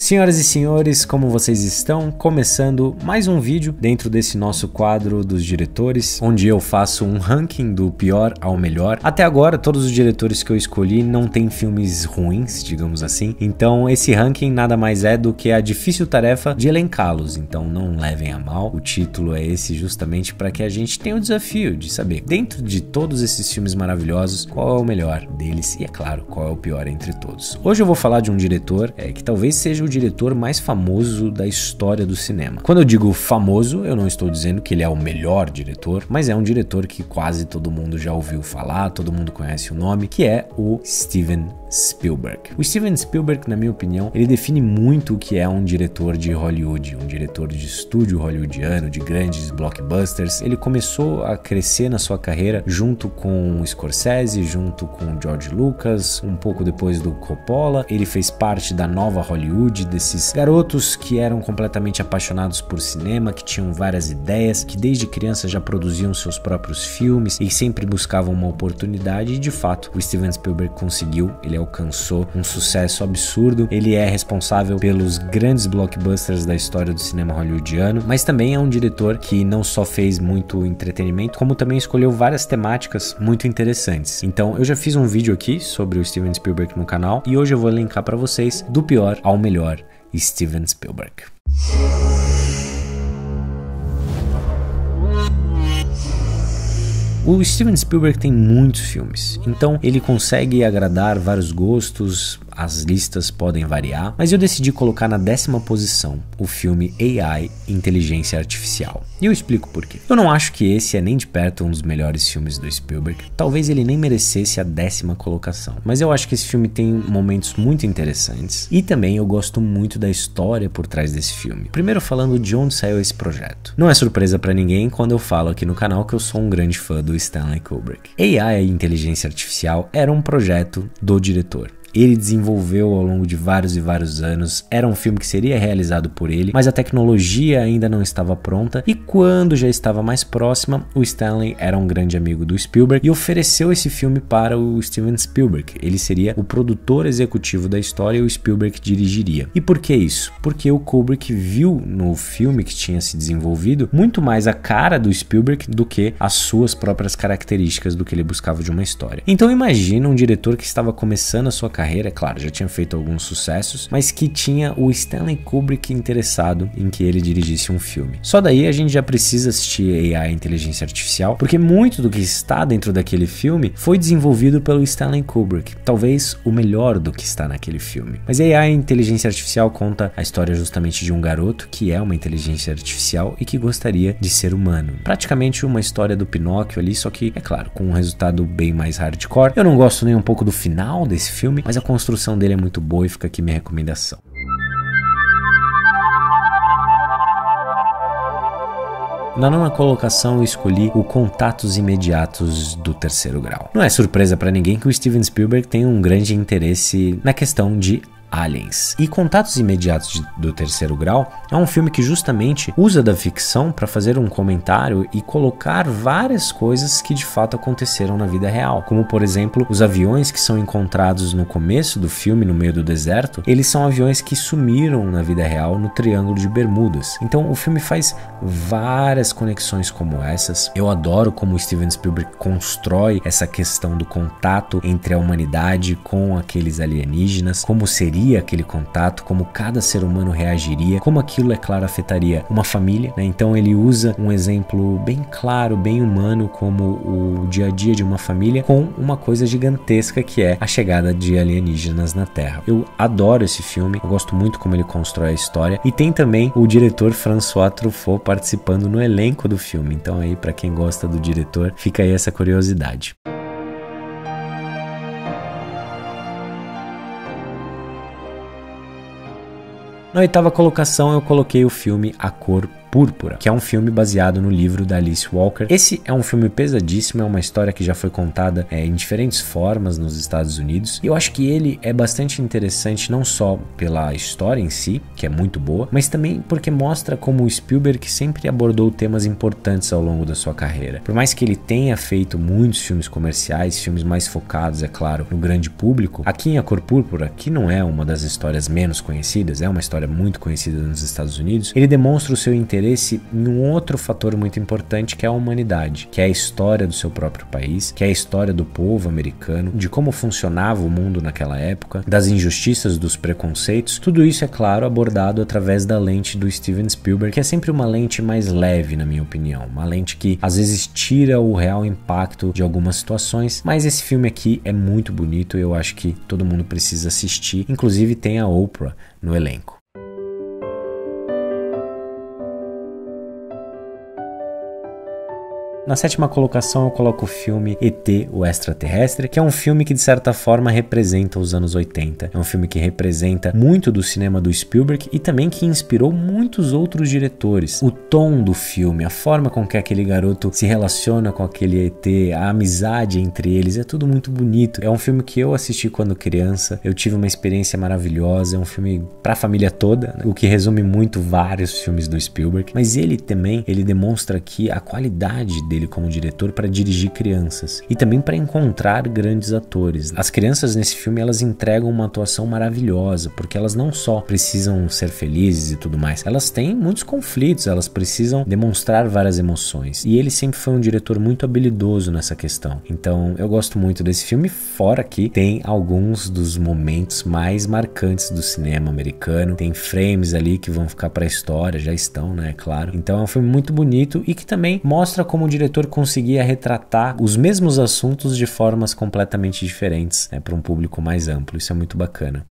Senhoras e senhores, como vocês estão? Começando mais um vídeo dentro desse nosso quadro dos diretores, onde eu faço um ranking do pior ao melhor. Até agora, todos os diretores que eu escolhi não têm filmes ruins, digamos assim. Então, esse ranking nada mais é do que a difícil tarefa de elencá-los. Então, não levem a mal. O título é esse justamente para que a gente tenha o desafio de saber, dentro de todos esses filmes maravilhosos, qual é o melhor deles e, é claro, qual é o pior entre todos. Hoje eu vou falar de um diretor que talvez seja o diretor mais famoso da história do cinema. Quando eu digo famoso, eu não estou dizendo que ele é o melhor diretor, mas é um diretor que quase todo mundo já ouviu falar, todo mundo conhece o nome, que é o Steven Spielberg. O Steven Spielberg, na minha opinião, ele define muito o que é um diretor de Hollywood, um diretor de estúdio hollywoodiano, de grandes blockbusters. Ele começou a crescer na sua carreira junto com o Scorsese, junto com o George Lucas, um pouco depois do Coppola. Ele fez parte da nova Hollywood, desses garotos que eram completamente apaixonados por cinema, que tinham várias ideias, que desde criança já produziam seus próprios filmes e sempre buscavam uma oportunidade, e de fato o Steven Spielberg conseguiu. Ele alcançou um sucesso absurdo. Ele é responsável pelos grandes blockbusters da história do cinema hollywoodiano, mas também é um diretor que não só fez muito entretenimento, como também escolheu várias temáticas muito interessantes. Então eu já fiz um vídeo aqui sobre o Steven Spielberg no canal e hoje eu vou elencar para vocês do pior ao melhor Steven Spielberg. O Steven Spielberg tem muitos filmes, então ele consegue agradar vários gostos, as listas podem variar, mas eu decidi colocar na 10ª posição o filme AI, Inteligência Artificial. E eu explico por quê. Eu não acho que esse é nem de perto um dos melhores filmes do Spielberg, talvez ele nem merecesse a 10ª colocação, mas eu acho que esse filme tem momentos muito interessantes e também eu gosto muito da história por trás desse filme. Primeiro falando de onde saiu esse projeto. Não é surpresa pra ninguém quando eu falo aqui no canal que eu sou um grande fã do Stanley Kubrick. AI, Inteligência Artificial, era um projeto do diretor. Ele desenvolveu ao longo de vários e vários anos, era um filme que seria realizado por ele, mas a tecnologia ainda não estava pronta e quando já estava mais próxima, o Stanley era um grande amigo do Spielberg e ofereceu esse filme para o Steven Spielberg. Ele seria o produtor executivo da história e o Spielberg dirigiria. E por que isso? Porque o Kubrick viu no filme que tinha se desenvolvido muito mais a cara do Spielberg do que as suas próprias características do que ele buscava de uma história. Então imagina um diretor que estava começando a sua carreira, é claro, já tinha feito alguns sucessos, mas que tinha o Stanley Kubrick interessado em que ele dirigisse um filme. Só daí a gente já precisa assistir AI, Inteligência Artificial, porque muito do que está dentro daquele filme foi desenvolvido pelo Stanley Kubrick, talvez o melhor do que está naquele filme. Mas AI, Inteligência Artificial conta a história justamente de um garoto que é uma inteligência artificial e que gostaria de ser humano. Praticamente uma história do Pinóquio ali, só que, é claro, com um resultado bem mais hardcore. Eu não gosto nem um pouco do final desse filme, mas a construção dele é muito boa e fica aqui minha recomendação. Na 9ª colocação eu escolhi o Contatos Imediatos do Terceiro Grau. Não é surpresa para ninguém que o Steven Spielberg tem um grande interesse na questão de aliens. E Contatos Imediatos do Terceiro Grau é um filme que justamente usa da ficção para fazer um comentário e colocar várias coisas que de fato aconteceram na vida real, como por exemplo os aviões que são encontrados no começo do filme no meio do deserto. Eles são aviões que sumiram na vida real no Triângulo de Bermudas. Então o filme faz várias conexões como essas. Eu adoro como o Steven Spielberg constrói essa questão do contato entre a humanidade com aqueles alienígenas, como seria aquele contato, como cada ser humano reagiria, como aquilo, é claro, afetaria uma família, né? Então ele usa um exemplo bem claro, bem humano, como o dia a dia de uma família, com uma coisa gigantesca que é a chegada de alienígenas na Terra. Eu adoro esse filme, eu gosto muito como ele constrói a história, e tem também o diretor François Truffaut participando no elenco do filme, então aí para quem gosta do diretor, fica aí essa curiosidade. Na 8ª colocação eu coloquei o filme A Cor Púrpura, que é um filme baseado no livro da Alice Walker. Esse é um filme pesadíssimo, é uma história que já foi contada em diferentes formas nos Estados Unidos, e eu acho que ele é bastante interessante não só pela história em si, que é muito boa, mas também porque mostra como o Spielberg sempre abordou temas importantes ao longo da sua carreira. Por mais que ele tenha feito muitos filmes comerciais, filmes mais focados, é claro, no grande público, aqui em A Cor Púrpura, que não é uma das histórias menos conhecidas, é uma história muito conhecida nos Estados Unidos, ele demonstra o seu interesse em um outro fator muito importante, que é a humanidade, que é a história do seu próprio país, que é a história do povo americano, de como funcionava o mundo naquela época, das injustiças, dos preconceitos. Tudo isso é claro abordado através da lente do Steven Spielberg, que é sempre uma lente mais leve, na minha opinião, uma lente que às vezes tira o real impacto de algumas situações, mas esse filme aqui é muito bonito e eu acho que todo mundo precisa assistir, inclusive tem a Oprah no elenco. Na sétima colocação eu coloco o filme E.T. o Extraterrestre, que é um filme que de certa forma representa os anos 80. É um filme que representa muito do cinema do Spielberg e também que inspirou muitos outros diretores. O tom do filme, a forma com que aquele garoto se relaciona com aquele ET, a amizade entre eles, é tudo muito bonito. É um filme que eu assisti quando criança, eu tive uma experiência maravilhosa, é um filme pra família toda, né? O que resume muito vários filmes do Spielberg, mas ele também, ele demonstra aqui a qualidade dele como diretor para dirigir crianças e também para encontrar grandes atores. As crianças nesse filme, elas entregam uma atuação maravilhosa, porque elas não só precisam ser felizes e tudo mais, elas têm muitos conflitos, elas precisam demonstrar várias emoções, e ele sempre foi um diretor muito habilidoso nessa questão. Então eu gosto muito desse filme, fora que tem alguns dos momentos mais marcantes do cinema americano, tem frames ali que vão ficar para a história, já estão, né, claro. Então é um filme muito bonito e que também mostra como o diretor conseguia retratar os mesmos assuntos de formas completamente diferentes, né, para um público mais amplo. Isso é muito bacana.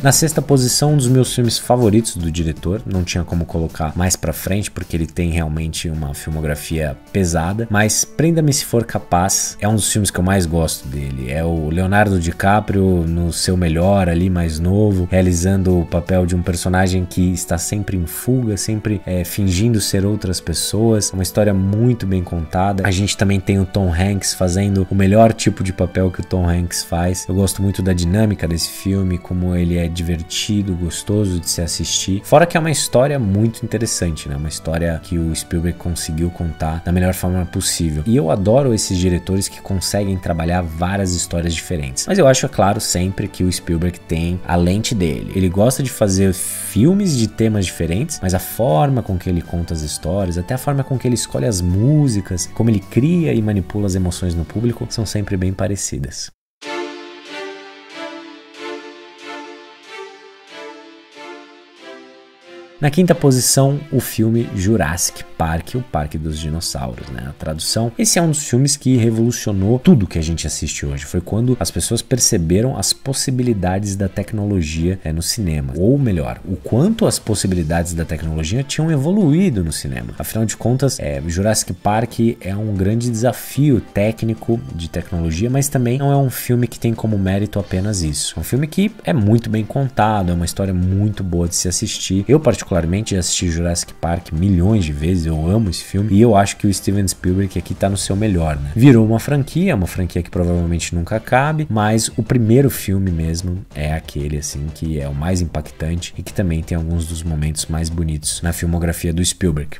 Na sexta posição, um dos meus filmes favoritos do diretor, não tinha como colocar mais pra frente porque ele tem realmente uma filmografia pesada, mas Prenda-me se for capaz é um dos filmes que eu mais gosto dele. É o Leonardo DiCaprio no seu melhor ali, mais novo, realizando o papel de um personagem que está sempre em fuga, sempre fingindo ser outras pessoas. Uma história muito bem contada. A gente também tem o Tom Hanks fazendo o melhor tipo de papel que o Tom Hanks faz. Eu gosto muito da dinâmica desse filme, como ele é divertido, gostoso de se assistir. Fora que é uma história muito interessante, né? Uma história que o Spielberg conseguiu contar da melhor forma possível. E eu adoro esses diretores que conseguem trabalhar várias histórias diferentes. Mas eu acho, é claro, sempre que o Spielberg tem a lente dele. Ele gosta de fazer filmes de temas diferentes, mas a forma com que ele conta as histórias, até a forma com que ele escolhe as músicas, como ele cria e manipula as emoções no público, são sempre bem parecidas. Na quinta posição, o filme Jurassic Park, o Parque dos Dinossauros, né? A tradução. Esse é um dos filmes que revolucionou tudo que a gente assiste hoje. Foi quando as pessoas perceberam as possibilidades da tecnologia no cinema. Ou melhor, o quanto as possibilidades da tecnologia tinham evoluído no cinema. Afinal de contas, Jurassic Park é um grande desafio técnico de tecnologia, mas também não é um filme que tem como mérito apenas isso. É um filme que é muito bem contado, é uma história muito boa de se assistir. Eu, particularmente, já assisti Jurassic Park milhões de vezes, eu amo esse filme e eu acho que o Steven Spielberg aqui tá no seu melhor, né? Virou uma franquia que provavelmente nunca acabe, mas o primeiro filme mesmo é aquele, assim, que é o mais impactante e que também tem alguns dos momentos mais bonitos na filmografia do Spielberg.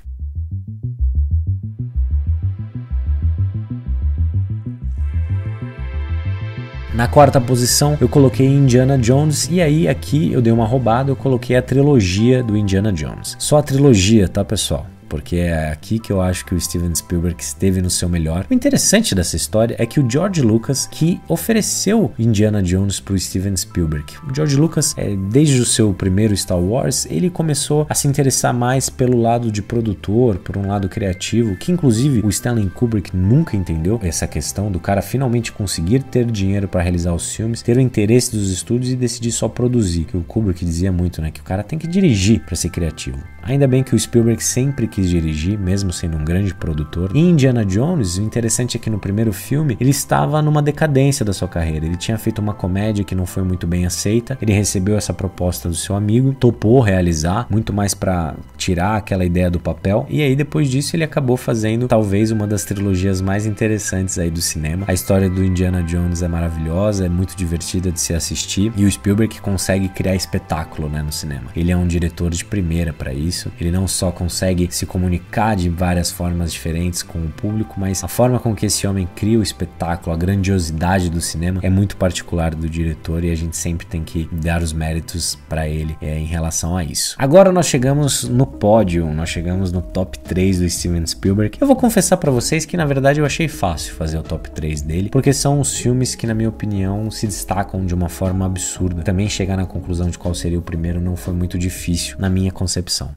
Na quarta posição eu coloquei Indiana Jones e aí aqui eu dei uma roubada, eu coloquei a trilogia do Indiana Jones. Só a trilogia, tá, pessoal? Porque é aqui que eu acho que o Steven Spielberg esteve no seu melhor. O interessante dessa história é que o George Lucas que ofereceu Indiana Jones para o Steven Spielberg. O George Lucas, desde o seu primeiro Star Wars, ele começou a se interessar mais pelo lado de produtor, por um lado criativo, que inclusive o Stanley Kubrick nunca entendeu essa questão do cara finalmente conseguir ter dinheiro para realizar os filmes, ter o interesse dos estúdios e decidir só produzir. Que o Kubrick dizia muito, né, que o cara tem que dirigir para ser criativo. Ainda bem que o Spielberg sempre quis dirigir, mesmo sendo um grande produtor. E Indiana Jones, o interessante é que no primeiro filme ele estava numa decadência da sua carreira. Ele tinha feito uma comédia que não foi muito bem aceita, ele recebeu essa proposta do seu amigo, topou realizar, muito mais para tirar aquela ideia do papel, e aí depois disso ele acabou fazendo talvez uma das trilogias mais interessantes aí do cinema. A história do Indiana Jones é maravilhosa, é muito divertida de se assistir, e o Spielberg consegue criar espetáculo, né, no cinema. Ele é um diretor de primeira para isso. Ele não só consegue se comunicar de várias formas diferentes com o público, mas a forma com que esse homem cria o espetáculo, a grandiosidade do cinema é muito particular do diretor, e a gente sempre tem que dar os méritos para ele em relação a isso. Agora nós chegamos no pódio, nós chegamos no top 3 do Steven Spielberg. Eu vou confessar para vocês que na verdade eu achei fácil fazer o top 3 dele, porque são os filmes que na minha opinião se destacam de uma forma absurda. Também chegar na conclusão de qual seria o primeiro não foi muito difícil na minha concepção.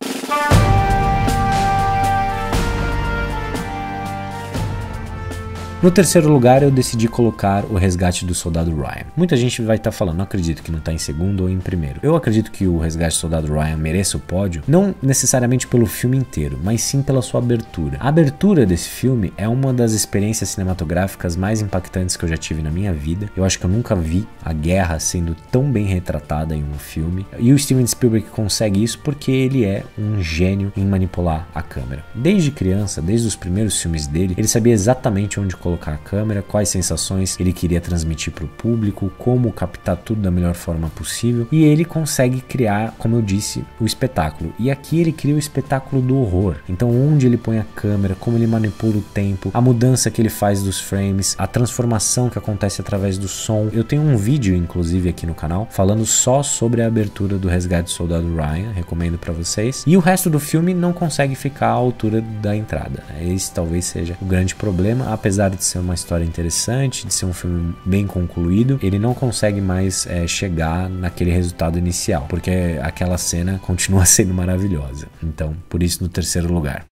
No terceiro lugar, eu decidi colocar O Resgate do Soldado Ryan. Muita gente vai estar falando, não acredito que não está em segundo ou em primeiro. Eu acredito que O Resgate do Soldado Ryan mereça o pódio, não necessariamente pelo filme inteiro, mas sim pela sua abertura. A abertura desse filme é uma das experiências cinematográficas mais impactantes que eu já tive na minha vida. Eu acho que eu nunca vi a guerra sendo tão bem retratada em um filme. E o Steven Spielberg consegue isso porque ele é um gênio em manipular a câmera. Desde criança, desde os primeiros filmes dele, ele sabia exatamente onde colocar a câmera, quais sensações ele queria transmitir para o público, como captar tudo da melhor forma possível, e ele consegue criar, como eu disse, o espetáculo. E aqui ele cria o espetáculo do horror. Então onde ele põe a câmera, como ele manipula o tempo, a mudança que ele faz dos frames, a transformação que acontece através do som. Eu tenho um vídeo inclusive aqui no canal falando só sobre a abertura do Resgate do Soldado Ryan, recomendo para vocês. E o resto do filme não consegue ficar à altura da entrada. Esse talvez seja o grande problema, apesar de ser uma história interessante, de ser um filme bem concluído, ele não consegue mais chegar naquele resultado inicial, porque aquela cena continua sendo maravilhosa. Então, por isso no terceiro lugar.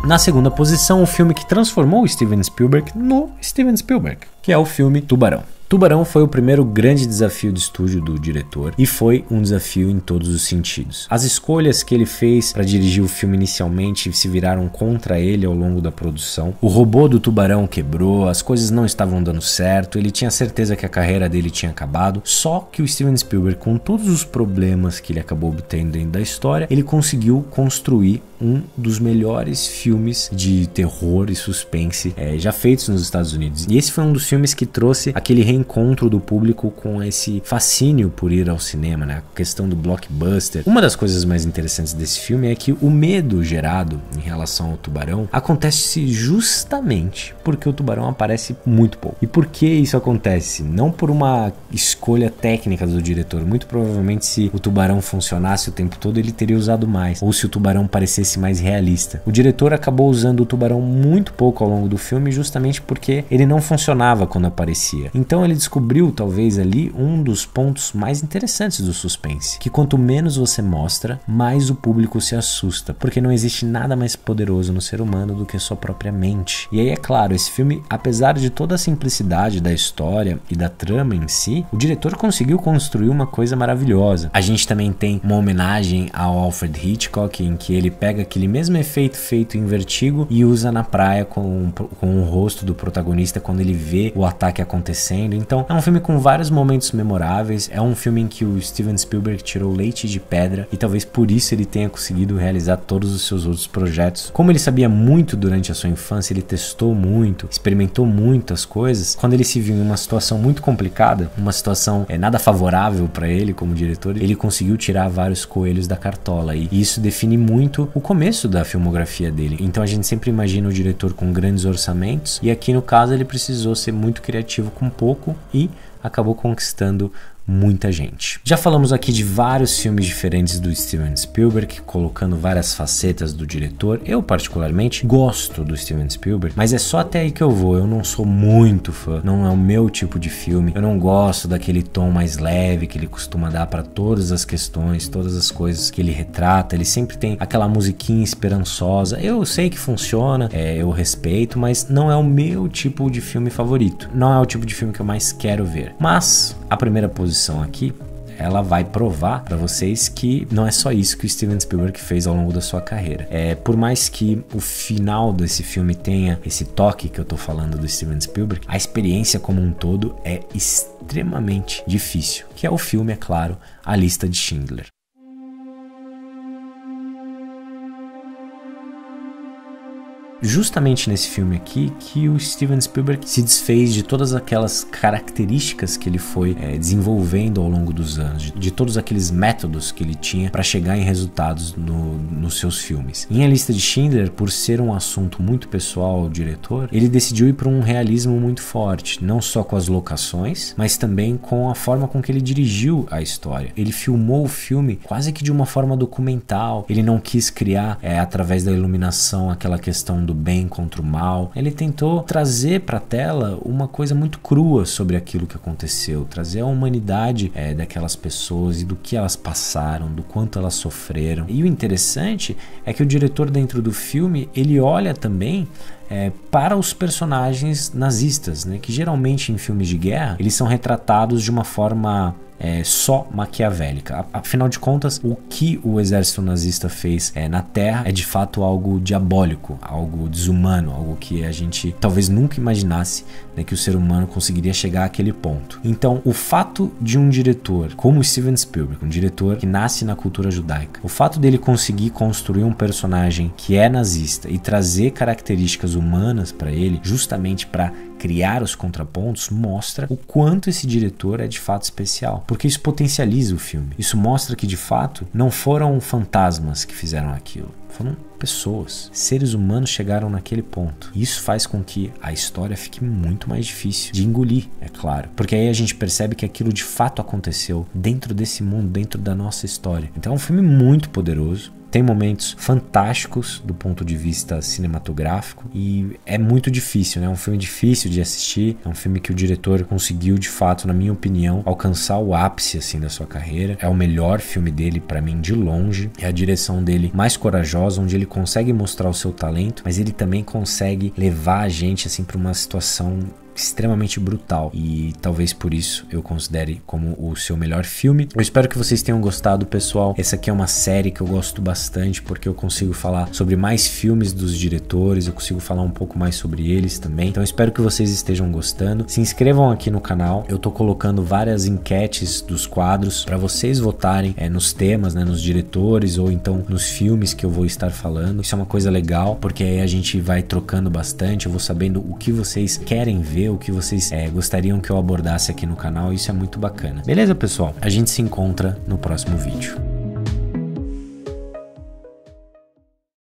Na segunda posição, o filme que transformou o Steven Spielberg no Steven Spielberg, que é o filme Tubarão. Tubarão foi o primeiro grande desafio de estúdio do diretor e foi um desafio em todos os sentidos. As escolhas que ele fez para dirigir o filme inicialmente se viraram contra ele ao longo da produção. O robô do tubarão quebrou, as coisas não estavam dando certo, ele tinha certeza que a carreira dele tinha acabado, só que o Steven Spielberg, com todos os problemas que ele acabou obtendo dentro da história, ele conseguiu construir um dos melhores filmes de terror e suspense já feitos nos Estados Unidos. E esse foi um dos filmes que trouxe aquele reencontro do público com esse fascínio por ir ao cinema, né? A questão do blockbuster. Uma das coisas mais interessantes desse filme é que o medo gerado em relação ao tubarão acontece justamente porque o tubarão aparece muito pouco. E por que isso acontece? Não por uma escolha técnica do diretor. Muito provavelmente, se o tubarão funcionasse o tempo todo, ele teria usado mais. Ou se o tubarão parecesse mais realista. O diretor acabou usando o tubarão muito pouco ao longo do filme, justamente porque ele não funcionava quando aparecia. Então ele descobriu talvez ali um dos pontos mais interessantes do suspense, que quanto menos você mostra, mais o público se assusta, porque não existe nada mais poderoso no ser humano do que a sua própria mente. E aí é claro, esse filme, apesar de toda a simplicidade da história e da trama em si, o diretor conseguiu construir uma coisa maravilhosa. A gente também tem uma homenagem ao Alfred Hitchcock, em que ele pega aquele mesmo efeito feito em Vertigo e usa na praia com o rosto do protagonista quando ele vê o ataque acontecendo. Então é um filme com vários momentos memoráveis, é um filme em que o Steven Spielberg tirou leite de pedra e talvez por isso ele tenha conseguido realizar todos os seus outros projetos. Como ele sabia muito durante a sua infância, ele testou muito, experimentou muitas coisas. Quando ele se viu em uma situação muito complicada, uma situação nada favorável para ele como diretor, ele conseguiu tirar vários coelhos da cartola, e isso define muito o começo da filmografia dele. Então a gente sempre imagina o diretor com grandes orçamentos, e aqui no caso ele precisou ser muito criativo com pouco e acabou conquistando muita gente. Já falamos aqui de vários filmes diferentes do Steven Spielberg, colocando várias facetas do diretor. Eu particularmente gosto do Steven Spielberg, mas é só até aí que eu vou. Eu não sou muito fã, não é o meu tipo de filme. Eu não gosto daquele tom mais leve que ele costuma dar para todas as questões, todas as coisas que ele retrata. Ele sempre tem aquela musiquinha esperançosa. Eu sei que funciona, eu respeito, mas não é o meu tipo de filme favorito. Não é o tipo de filme que eu mais quero ver. Mas a primeira posição aqui ela vai provar para vocês que não é só isso que o Steven Spielberg fez ao longo da sua carreira. Por mais que o final desse filme tenha esse toque que eu tô falando do Steven Spielberg, a experiência como um todo é extremamente difícil, que é o filme, é claro, A Lista de Schindler. Justamente nesse filme aqui que o Steven Spielberg se desfez de todas aquelas características que ele foi desenvolvendo ao longo dos anos, de todos aqueles métodos que ele tinha para chegar em resultados nos seus filmes. Em A Lista de Schindler, por ser um assunto muito pessoal ao diretor, ele decidiu ir para um realismo muito forte, não só com as locações, mas também com a forma com que ele dirigiu a história. Ele filmou o filme quase que de uma forma documental, ele não quis criar através da iluminação aquela questão do bem contra o mal. Ele tentou trazer para a tela uma coisa muito crua sobre aquilo que aconteceu, trazer a humanidade daquelas pessoas e do que elas passaram, do quanto elas sofreram. E o interessante é que o diretor, dentro do filme, ele olha também para os personagens nazistas, né, que geralmente em filmes de guerra eles são retratados de uma forma só maquiavélica. Afinal de contas, o que o exército nazista fez na Terra é de fato algo diabólico, algo desumano, algo que a gente talvez nunca imaginasse, né, que o ser humano conseguiria chegar àquele ponto. Então, o fato de um diretor como Steven Spielberg, um diretor que nasce na cultura judaica, o fato dele conseguir construir um personagem que é nazista e trazer características humanas para ele, justamente para criar os contrapontos, mostra o quanto esse diretor é de fato especial, porque isso potencializa o filme. Isso mostra que de fato não foram fantasmas que fizeram aquilo, foram pessoas, seres humanos chegaram naquele ponto. Isso faz com que a história fique muito mais difícil de engolir, é claro, porque aí a gente percebe que aquilo de fato aconteceu dentro desse mundo, dentro da nossa história. Então é um filme muito poderoso, tem momentos fantásticos do ponto de vista cinematográfico e é muito difícil, né? É um filme difícil de assistir, é um filme que o diretor conseguiu de fato, na minha opinião, alcançar o ápice assim da sua carreira. É o melhor filme dele para mim de longe, é a direção dele mais corajosa, onde ele consegue mostrar o seu talento, mas ele também consegue levar a gente assim para uma situação extremamente brutal, e talvez por isso eu considere como o seu melhor filme. Eu espero que vocês tenham gostado, pessoal. Essa aqui é uma série que eu gosto bastante, porque eu consigo falar sobre mais filmes dos diretores, eu consigo falar um pouco mais sobre eles também. Então eu espero que vocês estejam gostando. Se inscrevam aqui no canal, eu tô colocando várias enquetes dos quadros para vocês votarem nos temas, né, nos diretores ou então nos filmes que eu vou estar falando. Isso é uma coisa legal, porque aí a gente vai trocando bastante, eu vou sabendo o que vocês querem ver, o que vocês gostariam que eu abordasse aqui no canal. Isso é muito bacana. Beleza, pessoal? A gente se encontra no próximo vídeo.